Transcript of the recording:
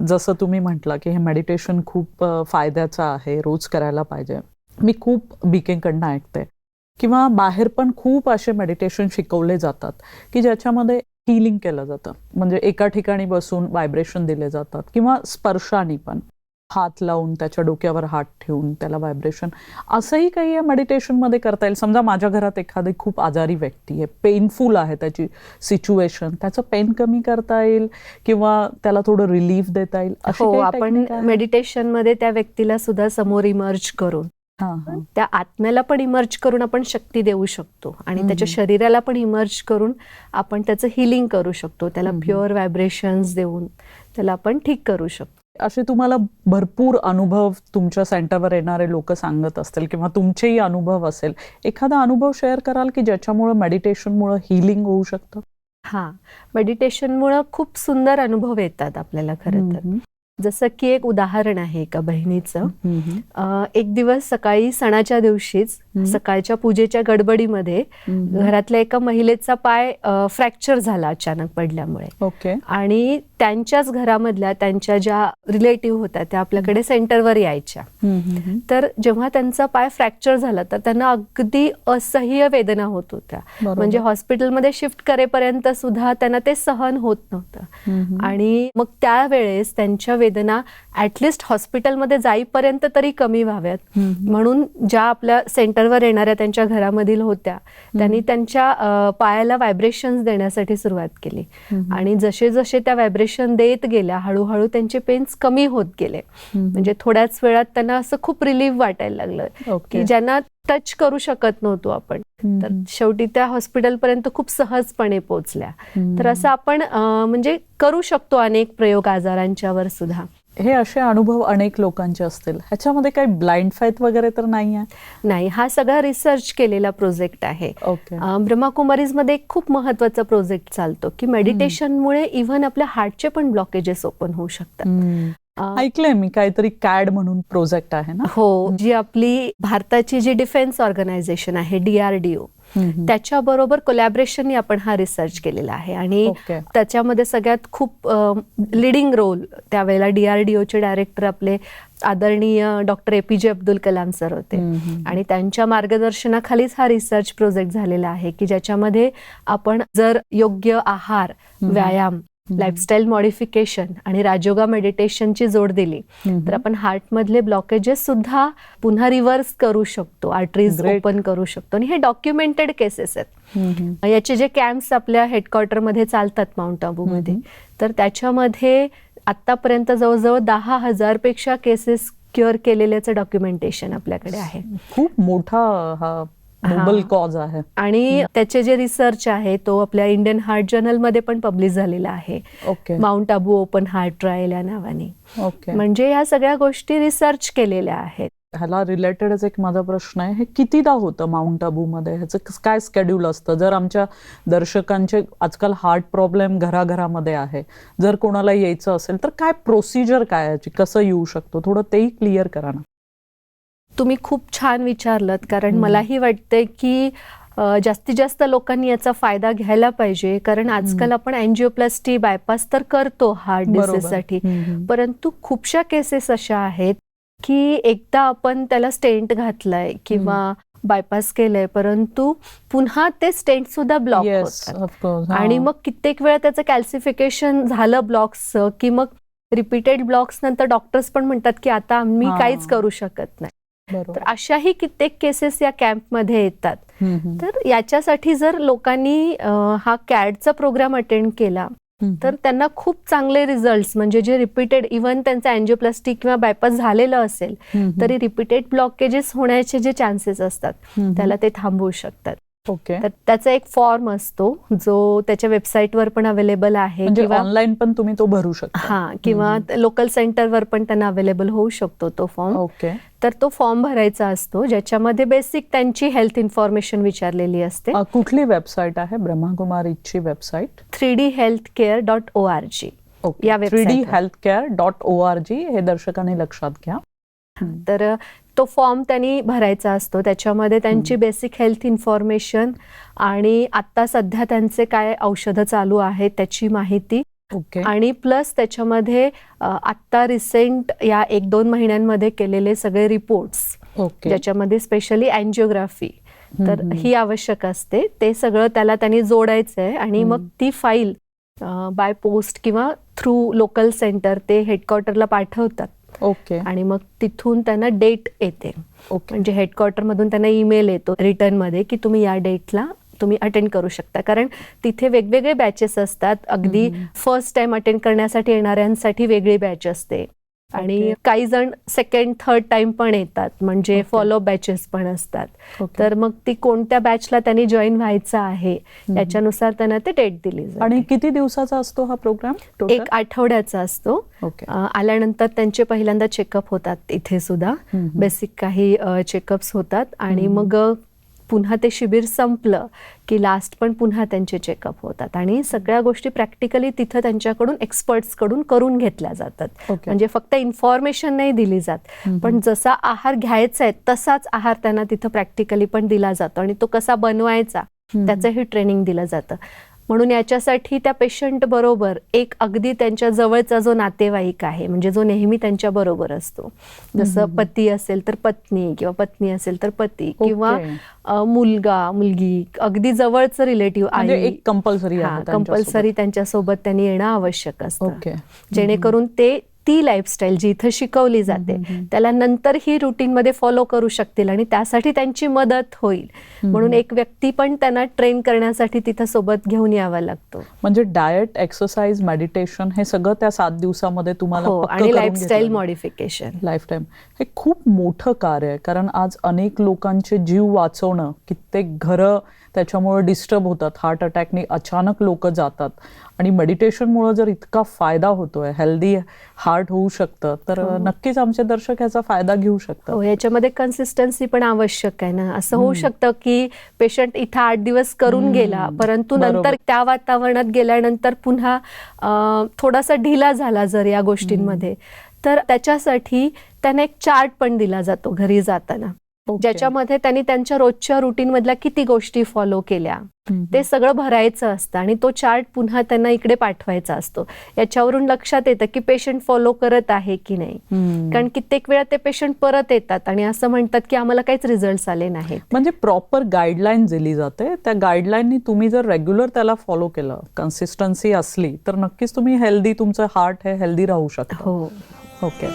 जसं तुम्ही म्हटलं की हे मेडिटेशन खूप फायद्याचं आहे, रोज करायला पाहिजे. मी खूप बीकेकडनं ऐकते किंवा बाहेर पण खूप असे मेडिटेशन शिकवले जातात की ज्याच्यामध्ये हीलिंग केलं जातं. म्हणजे एका ठिकाणी बसून व्हायब्रेशन दिले जातात किंवा स्पर्शाने पण हात लावून त्याच्या डोक्यावर हात ठेवून त्याला व्हायब्रेशन, असंही काही या मेडिटेशनमध्ये करता येईल. समजा माझ्या घरात एखादी खूप आजारी व्यक्ती आहे, पेनफुल आहे त्याची सिच्युएशन, त्याचं पेन कमी करता येईल किंवा त्याला थोडं रिलीफ देता येईल, अशी हो, काही आपण टेक्निक आहे? मेडिटेशन मध्ये त्या व्यक्तीला सुद्धा समोर इमर्ज करून हां, हां. त्या आत्म्याला पण इमर्ज करून आपण शक्ती देऊ शकतो आणि त्याच्या शरीराला पण इमर्ज करून आपण त्याचं हिलिंग करू शकतो. त्याला प्युअर व्हायब्रेशन्स देऊन त्याला आपण ठीक करू शकतो. असे तुम्हाला भरपूर अनुभव तुमच्या सेंटरवर येणारे लोक सांगत असतील किंवा तुमचेही अनुभव असेल, एखादा अनुभव शेअर कराल की ज्याच्यामुळे मेडिटेशनमुळे हीलिंग होऊ शकतं? हा, मेडिटेशनमुळे खूप सुंदर अनुभव येतात आपल्याला खरं तर. जसं की एक उदाहरण आहे एका बहिणीचं. एक दिवस सकाळी सणाच्या दिवशीच सकाळच्या पूजेच्या गडबडीमध्ये घरातल्या एका महिलेचा पाय फ्रॅक्चर झाला अचानक पडल्यामुळे. ओके. आणि त्यांच्याच घरामधल्या त्यांच्या ज्या रिलेटिव्ह होत्या त्या आपल्याकडे सेंटरवर यायच्या. तर जेव्हा त्यांचा पाय फ्रॅक्चर झाला तर त्यांना अगदी असह्य वेदना होत होत्या. म्हणजे हॉस्पिटलमध्ये शिफ्ट करेपर्यंत सुद्धा त्यांना ते सहन होत नव्हतं. आणि मग त्यावेळेस त्यांच्या वेदना ऍटलिस्ट हॉस्पिटलमध्ये जाईपर्यंत तरी कमी व्हाव्यात म्हणून ज्या आपल्या सेंटरवर येणाऱ्या त्यांच्या घरामधील होत्या त्यांनी त्यांच्या पायाला व्हायब्रेशन्स देण्यासाठी सुरुवात केली. आणि जसे जसे त्या व्हायब्रेशन देत गेल्या हळूहळू त्यांचे पेन्स कमी होत गेले. म्हणजे थोड्याच वेळात त्यांना असं खूप रिलीफ वाटायला लागलं की ज्यांना टच करू शकत नव्हतो आपण. तर शेवटी त्या हॉस्पिटलपर्यंत खूप सहजपणे पोहोचल्या. तर असं आपण म्हणजे करू शकतो अनेक प्रयोग आजारांच्यावर सुद्धा. हे असे अनुभव अनेक लोकांचे असतील, ह्याच्यामध्ये काही ब्लाइंड फेथ वगैरे तर नाही आहे? नाही, हा सगळा रिसर्च केलेला प्रोजेक्ट आहे. ब्रह्माकुमारीज मध्ये एक खूप महत्वाचा प्रोजेक्ट चालतो की मेडिटेशनमुळे इव्हन आपल्या हार्टचे पण ब्लॉकेजेस ओपन होऊ शकतात. ऐकलंय मी, काहीतरी कॅड म्हणून प्रोजेक्ट आहे ना? हो, जी आपली भारताची जी डिफेन्स ऑर्गनायझेशन आहे DRDO त्याच्याबरोबर कोलॅबरेशननी आपण हा रिसर्च केलेला आहे. आणि त्याच्यामध्ये सगळ्यात खूप लिडिंग रोल त्यावेळेला DRDOचे डायरेक्टर आपले आदरणीय doctor APJ Abdul Kalam sir होते. आणि त्यांच्या मार्गदर्शनाखालीच हा रिसर्च प्रोजेक्ट झालेला आहे की ज्याच्यामध्ये आपण जर योग्य आहार, व्यायाम, लाईफस्टाईल मॉडिफिकेशन आणि राजयोगा मेडिटेशनची जोड दिली तर आपण हार्टमधले ब्लॉकेजेस सुद्धा पुन्हा रिव्हर्स करू शकतो, आर्टरीज ओपन करू शकतो. आणि हे डॉक्युमेंटेड केसेस आहेत. याचे जे कॅम्प्स आपल्या हेडक्वार्टरमध्ये चालतात माउंट आबूमध्ये, तर त्याच्यामध्ये आतापर्यंत जवळजवळ 10,000 पेक्षा केसेस क्युअर केलेल्याचं डॉक्युमेंटेशन आपल्याकडे आहे. खूप मोठा हा नोबल कॉज आहे. आणि त्याचे जे रिसर्च आहे तो आपल्या इंडियन हार्ट जर्नल मध्ये पण पब्लिश झालेला आहे. Mount Abu open heart trial या नावाने. म्हणजे ह्या सगळ्या गोष्टी रिसर्च केलेल्या आहेत. ह्याला रिलेटेडच एक माझा प्रश्न आहे, हे कितीदा होतं माउंट आबू मध्ये? ह्याचं काय स्केड्यूल असतं? जर आमच्या दर्शकांचे आजकाल हार्ट प्रॉब्लेम घराघरामध्ये आहे, जर कोणाला यायचं असेल तर काय प्रोसिजर काय याची, कसं येऊ शकतो, थोडं तेही क्लिअर करा ना. तुम्ही खूप छान विचारलत, कारण मलाही वाटतंय की जास्तीत जास्त लोकांनी याचा फायदा घ्यायला पाहिजे. कारण आजकाल आपण अँजिओप्लास्टी, बायपास तर करतो हार्ट डिसीजसाठी, परंतु खूपशा केसेस अशा आहेत की एकदा आपण त्याला स्टेंट घातलाय किंवा बायपास केलंय परंतु पुन्हा ते स्टेंट सुद्धा ब्लॉक होतात. आणि मग कित्येक वेळा त्याचं कॅल्सिफिकेशन झालं ब्लॉक्सचं की मग रिपीटेड ब्लॉक्स नंतर डॉक्टर्स पण म्हणतात की आता आम्ही काहीच करू शकत नाही. तर अशाही कित्येक केसेस या कॅम्पमध्ये येतात. तर याच्यासाठी जर लोकांनी हा कॅडचा प्रोग्राम अटेंड केला तर त्यांना खूप चांगले रिझल्ट्स, म्हणजे जे रिपीटेड इव्हन त्यांचं अँजिओप्लास्टी किंवा बायपास झालेलं असेल तरी रिपीटेड ब्लॉकेजेस होण्याचे जे चान्सेस असतात त्याला ते थांबवू शकतात. तर त्याचा एक फॉर्म असतो जो त्याच्या वेबसाईटवर पण अवेलेबल आहे किंवा ऑनलाईन पण तुम्ही तो भरू शकता. किंवा लोकल सेंटरवर पण त्यांना अवेलेबल होऊ शकतो तो फॉर्म. तर तो फॉर्म भरायचा असतो ज्याच्यामध्ये बेसिक त्यांची हेल्थ इन्फॉर्मेशन विचारलेली असते. कुठली वेबसाईट आहे ब्रह्माकुमारीची वेबसाईट? 3dhealthcare.org या वेबसाईट. 3dhealthcare.org हे दर्शकांनी लक्षात घ्या. तर तो फॉर्म त्यांनी भरायचा असतो. त्याच्यामध्ये त्यांची बेसिक हेल्थ इन्फॉर्मेशन आणि आता सध्या त्यांचे काय औषधं चालू आहेत त्याची माहिती ओके. आणि प्लस त्याच्यामध्ये आत्ता रिसेंट या 1-2 महिन्यांमध्ये केलेले सगळे रिपोर्ट्स, ओके. ज्याच्यामध्ये स्पेशली अँजिओग्राफी तर ही आवश्यक असते, ते सगळं त्यांनी जोडायचं आहे आणि मग ती फाईल बाय पोस्ट किंवा थ्रू लोकल सेंटर ते हेडक्वार्टरला पाठवतात. ओके. आणि मग तिथून त्यांना डेट येते. ओके. म्हणजे हेडक्वार्टरमधून त्यांना ईमेल येतो रिटर्नमध्ये की तुम्ही या डेटला तुम्ही अटेंड करू शकता. कारण तिथे वेगवेगळे बॅचेस असतात. अगदी फर्स्ट टाइम अटेंड करण्यासाठी येणाऱ्यांसाठी वेगळी बॅच असते आणि काही जण सेकंड थर्ड टाइम पण येतात, म्हणजे फॉलो बॅचेस पण असतात. तर मग ती कोणत्या बॅचला त्यांनी जॉईन व्हायचं आहे याच्यानुसार त्यांना ते डेट दिली जाते. आणि किती दिवसाचा असतो हा प्रोग्राम? 1 आठवड्याचा असतो. आल्यानंतर त्यांचे पहिल्यांदा चेकअप होतात इथे सुद्धा, बेसिक काही चेकअप्स होतात आणि मग पुन्हा ते शिबिर संपलं की लास्ट पण पुन्हा त्यांचे चेकअप होतात आणि सगळ्या गोष्टी प्रॅक्टिकली तिथं त्यांच्याकडून एक्सपर्ट्सकडून करून घेतल्या जातात. म्हणजे फक्त इन्फॉर्मेशन नाही दिली जात, पण जसा आहार घ्यायचा आहे तसाच आहार त्यांना तिथं प्रॅक्टिकली पण दिला जातो आणि तो कसा बनवायचा त्याचंही ट्रेनिंग दिलं जातं. म्हणून याच्यासाठी त्या पेशंट बरोबर एक अगदी त्यांच्या जवळचा जो नातेवाईक आहे, म्हणजे जो नेहमी त्यांच्या बरोबर असतो, जसं पती असेल तर पत्नी किंवा पत्नी असेल तर पती किंवा मुलगा मुलगी, अगदी जवळचं रिलेटिव्ह आई, कंपल्सरी त्यांच्यासोबत त्यांनी येणं आवश्यक असतं, जेणेकरून ती लाईफस्टाईल जी इथं शिकवली जाते त्याला नंतर ही रुटीनमध्ये फॉलो करू शकतील आणि त्यासाठी त्यांची मदत होईल. म्हणून एक व्यक्ती पण त्यांना ट्रेन करण्यासाठी तिथं सोबत घेऊन यावा लागतो. म्हणजे डाएट, एक्सरसाइज, मेडिटेशन हे सगळं त्या 7 दिवसामध्ये तुम्हाला आणि लाईफस्टाईल मॉडिफिकेशन, लाईफ टाइम. हे खूप मोठं कार्य आहे, कारण आज अनेक लोकांचे जीव वाचवणं, कित्येक घरं त्याच्यामुळे डिस्टर्ब होतात, हार्ट अटॅकने अचानक लोक जातात आणि मेडिटेशनमुळे जर इतका फायदा होतोय, हेल्दी हार्ट होऊ शकतं, तर नक्कीच आमचे दर्शक ह्याचा फायदा घेऊ शकतात. याच्यामध्ये कन्सिस्टन्सी पण आवश्यक आहे ना. असं होऊ शकतं की पेशंट इथं 8 दिवस करून गेला, परंतु नंतर त्या वातावरणात गेल्यानंतर पुन्हा थोडासा ढिला झाला जर या गोष्टींमध्ये, तर त्याच्यासाठी त्यांना एक चार्ट पण दिला जातो घरी जाताना, ज्याच्यामध्ये त्यांनी त्यांच्या रोजच्या रुटीन मधल्या किती गोष्टी फॉलो केल्या ते सगळं भरायचं असतं आणि तो चार्ट पुन्हा त्यांना इकडे पाठवायचा असतो. याच्यावरून लक्षात येतं की पेशंट फॉलो करत आहे की नाही. कारण कित्येक वेळा ते पेशंट परत येतात आणि असं म्हणतात की आम्हाला काहीच रिझल्ट आले नाहीत. म्हणजे प्रॉपर गाईडलाईन दिली जाते, त्या गाईडलाईननी तुम्ही जर रेग्युलर त्याला फॉलो केलं, कन्सिस्टन्सी असली, तर नक्कीच तुम्ही हेल्दी, तुमचं हार्ट हे हेल्दी राहू शकतं. हो. ओके.